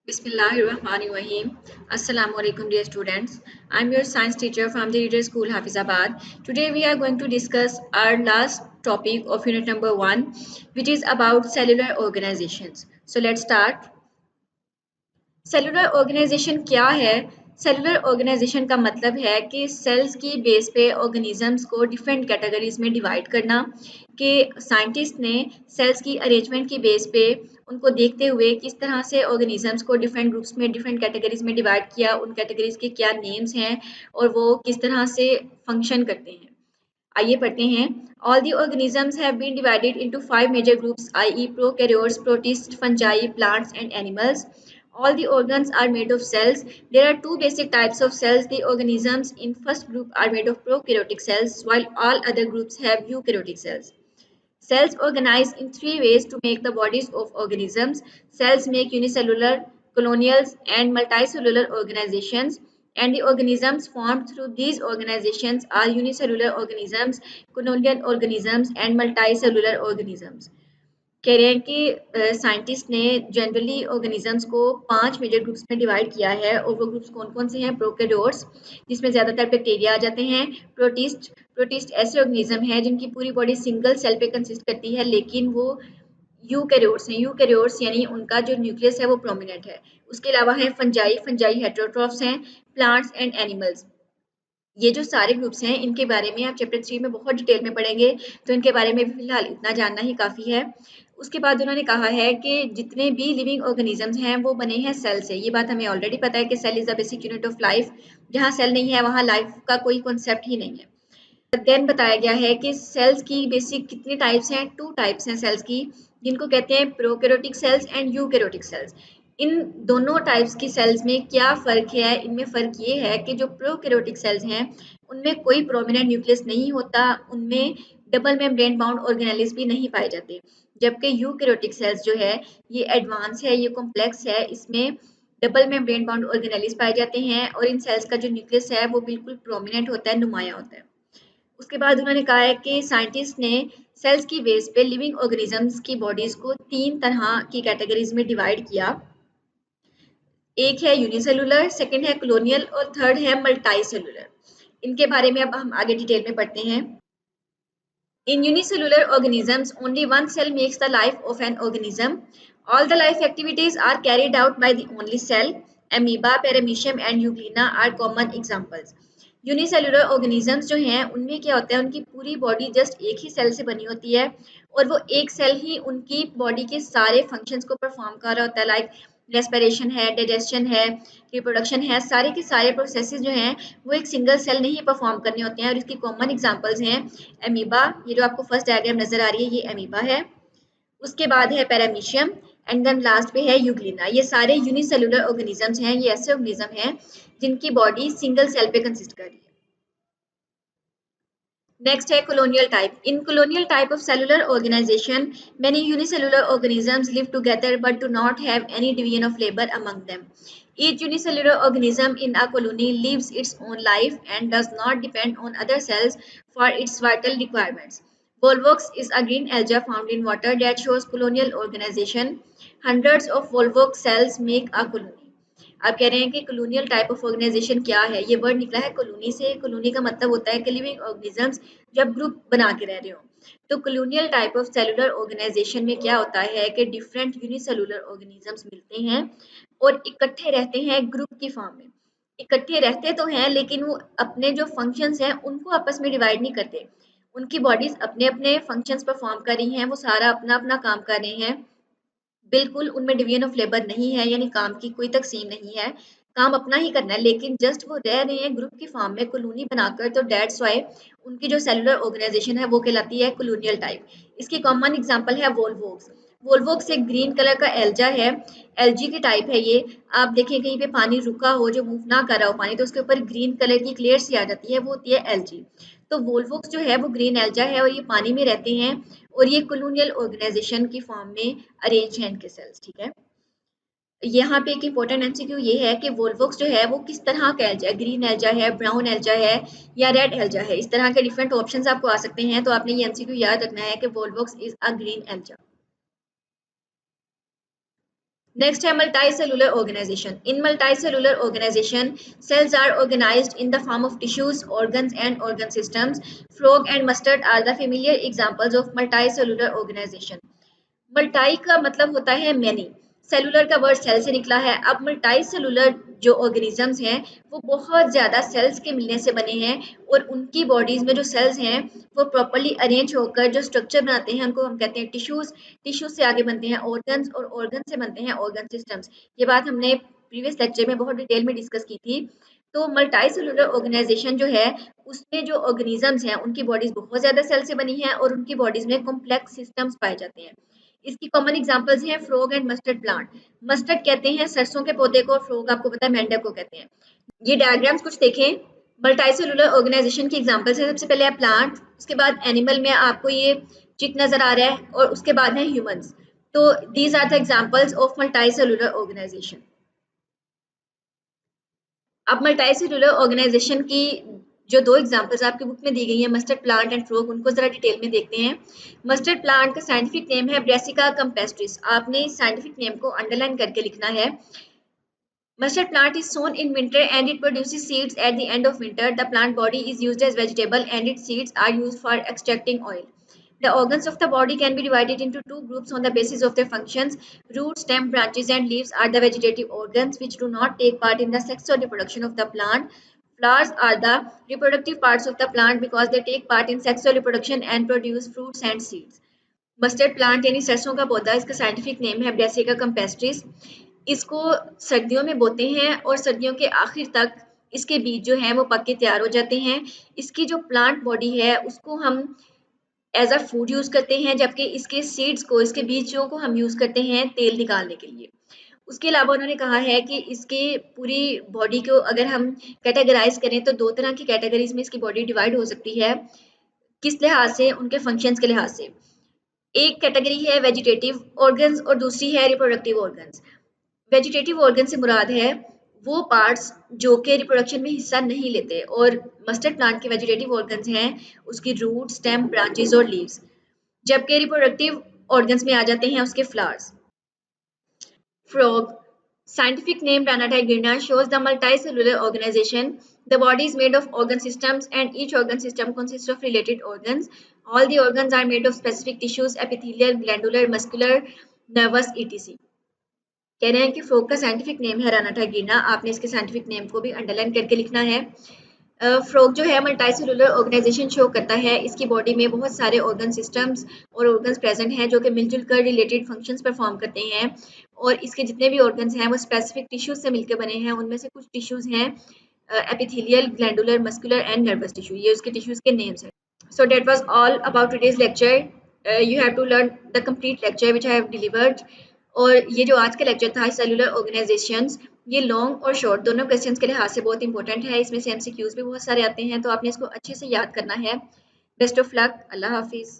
Bismillahirrahmanirrahim. Assalamu alaikum dear students. I'm your science teacher from the Reader School Hafizabad. Today we are going to discuss our last topic of unit number 1, which is about cellular organizations. So let's start. Cellular organization क्या है? Cellular organisation का मतलब है कि sales की base पे organisms को different categories में डिवाइड करना, कि साइंटिस्ट ने सेल्स की अरेंजमेंट की बेस पे उनको देखते हुए किस तरह से ऑर्गेनिजम्स को डिफरेंट ग्रुप्स में डिफरेंट कैटेगरीज में डिवाइड किया, उन कैटेगरीज के क्या नेम्स हैं और वो किस तरह से फंक्शन करते हैं। आइए पढ़ते हैं। All the organisms have been divided into 5 major groups, i.e. prokaryotes, protists, fungi, plants and animals. All the organs are made of cells. There are two basic types of cells. The organisms in first group are made of prokaryotic cells, while all other groups have eukaryotic cells. Cells organize in three ways to make the bodies of organisms. Cells make unicellular, colonial, and multicellular organizations, and the organisms formed through these organizations are unicellular organisms, colonial organisms, and multicellular organisms. कह रहे हैं कि scientist ने generally organisms को 5 major groups में divide किया है और वो ग्रुप्स कौन कौन से हैं? प्रोकैरियोट्स, जिसमें ज़्यादातर बैक्टीरिया आ जाते हैं। प्रोटिस्ट ऐसे ऑर्गेनिज्म हैं जिनकी पूरी बॉडी सिंगल सेल पे कंसिस्ट करती है, लेकिन वो यूकैरियोट्स हैं। यूकैरियोट्स यानी उनका जो न्यूक्लियस है वो प्रोमिनेंट है। उसके अलावा है फंजाई हेटेरोट्रॉफ्स हैं, प्लांट्स एंड एनिमल्स। ये जो सारे ग्रुप्स हैं इनके बारे में आप चैप्टर 3 में बहुत डिटेल में पढ़ेंगे, तो इनके बारे में भी फिलहाल इतना जानना ही काफ़ी है। उसके बाद उन्होंने कहा है कि जितने भी लिविंग ऑर्गेनिजम्स हैं वो बने हैं सेल से। ये बात हमें ऑलरेडी पता है कि cell is the basic unit of life. जहाँ सेल नहीं है वहाँ लाइफ का कोई कॉन्सेप्ट ही नहीं है। देन बताया गया है कि सेल्स की बेसिक कितने टाइप्स हैं? 2 टाइप्स हैं सेल्स की, जिनको कहते हैं prokaryotic cells and eukaryotic cells. इन दोनों टाइप्स की सेल्स में क्या फ़र्क है? इनमें फ़र्क ये है कि जो प्रोकैरियोटिक सेल्स हैं उनमें कोई प्रोमिनेंट न्यूक्लियस नहीं होता, उनमें डबल मेम्ब्रेन बाउंड ऑर्गेनेल्स भी नहीं पाए जाते। जबकि यूकैरियोटिक सेल्स जो है ये एडवांस है, ये कॉम्प्लेक्स है, इसमें डबल मेम्ब्रेन बाउंड ऑर्गेनेल्स पाए जाते हैं और इन सेल्स का जो न्यूक्लियस है वो बिल्कुल प्रोमिनेंट होता है, नुमायाँ होता है। उसके बाद उन्होंने कहा है कि साइंटिस्ट ने सेल्स की बेस पे लिविंग ऑर्गेनिजम्स की बॉडीज को 3 तरह की कैटेगरीज में डिवाइड किया। एक है यूनिसेलुलर, सेकंड है कॉलोनियल और थर्ड है मल्टीसेलुलर। इनके बारे में अब हम आगे डिटेल में पढ़ते हैं। In unicellular organisms, only one cell makes the life of an organism. All the life activities are carried out by the only cell. Amoeba, paramecium and euglena are common examples. Unicellular organisms जो हैं उनमें क्या होता है, उनकी पूरी body just एक ही cell से बनी होती है और वो एक सेल ही उनकी बॉडी के सारे फंक्शंस को परफॉर्म कर रहा होता है। लाइक रेस्पिरेशन है, डाइजेशन है, रिप्रोडक्शन है, सारे के सारे प्रोसेसेस जो हैं वो एक सिंगल सेल ने ही परफॉर्म करने होते हैं। और इसकी कॉमन एग्जांपल्स हैं एमीबा, ये जो आपको फर्स्ट डायग्राम नजर आ रही है ये एमीबा है। उसके बाद है पैरामीशियम एंड देन लास्ट पे है यूग्लिना। ये सारे यूनिसेलुलर ऑर्गेनिजम्स हैं, ये ऐसे ऑर्गेनिज्म हैं जिनकी बॉडी सिंगल सेल पे कंसिस्ट कर रही है। Next है colonial type. In colonial type of cellular organization, many unicellular organisms live together but do not have any division of labor among them. Each unicellular organism in a colony lives its own life and does not depend on other cells for its vital requirements. Volvox is a green algae found in water that shows colonial organization. Hundreds of Volvox cells make a colony. आप कह रहे हैं कि colonial type of organisation क्या है? ये word निकला है कॉलोनी से। कॉलोनी का मतलब होता है कि लिविंग ऑर्गेनिजम्स जब ग्रुप बना के रह रहे हो। तो colonial type of cellular organization में क्या होता है कि डिफरेंट यूनिसेलुलर ऑर्गेनिजम्स मिलते हैं और इकट्ठे रहते हैं ग्रुप की फॉर्म में। इकट्ठे रहते तो हैं लेकिन वो अपने जो फंक्शंस हैं उनको आपस में डिवाइड नहीं करते। उनकी बॉडीज अपने अपने फंक्शंस परफॉर्म कर रही हैं, वो सारा अपना अपना काम कर रहे हैं। बिल्कुल उनमें डिवीजन ऑफ लेबर नहीं है, यानी काम की कोई तकसीम नहीं है, काम अपना ही करना है, लेकिन जस्ट वो रह रहे हैं ग्रुप की फॉर्म में कॉलोनी बनाकर। तो दैट्स व्हाई उनकी जो सेलुलर ऑर्गेनाइजेशन है वो कहलाती है कॉलोनियल टाइप। इसकी कॉमन एग्जांपल है वोल्वोक्स। वोल्वोक्स एक ग्रीन कलर का एल्जा है, एलजी की टाइप है ये। आप देखें कहीं पे पानी रुका हो, जो मूव ना कर रहा हो पानी, तो उसके ऊपर ग्रीन कलर की क्लेयर सी आ जाती है, वो होती है एलजी। तो वोल्वोक्स जो है वो ग्रीन एल्जा है और ये पानी में रहते हैं और ये कॉलोनियल ऑर्गेनाइजेशन की फॉर्म में अरेंज हैं इनके सेल्स। ठीक है, यहाँ पे एक इंपॉर्टेंट एमसीक्यू ये है कि वोल्वोक्स जो है वो किस तरह का एल्जा है, ग्रीन एल्जा है, ब्राउन एल्जा है या रेड एल्जा है। इस तरह के डिफरेंट ऑप्शंस आपको आ सकते हैं, तो आपने ये एमसीक्यू याद रखना है कि volvox is a green alga. Next है multicellular organization. In multicellular organization, cells are organized in the form of tissues, organs and organ systems. Frog and mustard are the familiar examples of multicellular organization. मल्टाई का मतलब होता है many, cellular का word cell से निकला है। अब मल्टाई cellular जो ऑर्गेनिजम्स हैं वो बहुत ज़्यादा सेल्स के मिलने से बने हैं और उनकी बॉडीज़ में जो सेल्स हैं वो प्रॉपरली अरेंज होकर जो स्ट्रक्चर बनाते हैं उनको हम कहते हैं टिश्यूज़। टिश्यूज से आगे बनते हैं ऑर्गन्स और ऑर्गन से बनते हैं ऑर्गन सिस्टम्स। ये बात हमने प्रीवियस लेक्चर में बहुत डिटेल में डिस्कस की थी। तो मल्टाई सेलुलर ऑर्गेनाइजेशन जो है उसमें जो ऑर्गेनिजम्स हैं उनकी बॉडीज़ बहुत ज़्यादा सेल से बनी हैं और उनकी बॉडीज़ में कॉम्प्लेक्स सिस्टम्स पाए जाते हैं। इसकी कॉमन एग्जांपल्स हैं frog and mustard plant. Mustard कहते हैं सरसों के पौधे को, फ्रॉग आपको पता है मेंढक को कहते हैं। ये डायग्राम्स कुछ देखें, मल्टीसेलुलर ऑर्गेनाइजेशन की एग्जांपल्स है। सबसे पहले है प्लांट, उसके बाद एनिमल में आपको ये चिक नजर आ रहा है और उसके बाद है ह्यूमंस। तो these are the examples of multicellular organization. अब मल्टीसेलुलर ऑर्गेनाइजेशन की जो दो एग्जांपल्स आपकी बुक में दी गई हैं, मस्टर्ड प्लांट एंड फ्रॉग, उनको जरा डिटेल में देखते हैं। मस्टर्ड प्लांट का साइंटिफिक नेम है ब्रेसिका कैम्पेस्ट्रिस। आपने साइंटिफिक नेम को अंडरलाइन करके लिखना है। Mustard plant is sown in winter and it produces seeds at the end of winter. The plant body is used as vegetable and its seeds are used for extracting oil. The organs of the body can be divided into two groups on the basis of their functions. Roots, stem, branches and leaves are the vegetative organs which do not take part in the sex or reproduction of the plant. Flowers are the reproductive parts of the plant because they take part in sexual reproduction and produce fruits and seeds. Mustard plant यानी सरसों का पौधा, इसका scientific name है Brassica campestris. इसको सर्दियों में बोते हैं और सर्दियों के आखिर तक इसके बीज जो हैं वो पक के तैयार हो जाते हैं। इसकी जो प्लांट बॉडी है उसको हम एज अ फूड यूज़ करते हैं, जबकि इसके सीड्स को, इसके बीजों को हम यूज़ करते हैं तेल निकालने के लिए। उसके अलावा उन्होंने कहा है कि इसके पूरी बॉडी को अगर हम कैटेगराइज करें तो दो तरह की कैटेगरीज में इसकी बॉडी डिवाइड हो सकती है। किस लिहाज से? उनके फंक्शंस के लिहाज से। एक कैटेगरी है वेजिटेटिव ऑर्गन्स और दूसरी है रिप्रोडक्टिव ऑर्गन्स। वेजिटेटिव ऑर्गन से मुराद है वो पार्ट्स जो कि रिप्रोडक्शन में हिस्सा नहीं लेते, और मस्टर्ड प्लांट के वेजिटेटिव ऑर्गन्स हैं उसकी रूट, स्टेम, ब्रांचेस और लीव्स, जबकि रिप्रोडक्टिव ऑर्गन्स में आ जाते हैं उसके flowers. Frog, scientific name Ranatagirna, shows the multicellular organization. The body is made of organ systems and each organ system consists of related organs. All the organs are made of specific tissues, epithelial, glandular, muscular, nervous, etc. कह रहे हैं कि frog का scientific name है रानाटागिना। आपने इसके scientific name को भी अंडरलाइन करके लिखना है। फ्रॉग जो है मल्टीसेलुलर ऑर्गेनाइजेशन शो करता है। इसकी बॉडी में बहुत सारे ऑर्गन सिस्टम्स और ऑर्गन्स प्रेजेंट हैं जो कि मिलजुल कर रिलेटेड फंक्शंस परफॉर्म करते हैं, और इसके जितने भी ऑर्गन्स हैं वो स्पेसिफिक टिश्यूज से मिलकर बने हैं। उनमें से कुछ टिश्यूज हैं epithelial, glandular, muscular and nervous tissue. ये उसके टिश्यूज के नेम्स हैं। So that was all about today's lecture. You have to learn the complete lecture which I have delivered. और ये जो आज का लेक्चर था सेलुलर ऑर्गेनाइजेशंस, ये लॉन्ग और शॉर्ट दोनों क्वेश्चंस के लिहाज से बहुत इंपॉर्टेंट है। इसमें से एमसीक्यूज भी बहुत सारे आते हैं, तो आपने इसको अच्छे से याद करना है। बेस्ट ऑफ लक, अल्लाह हाफिज़।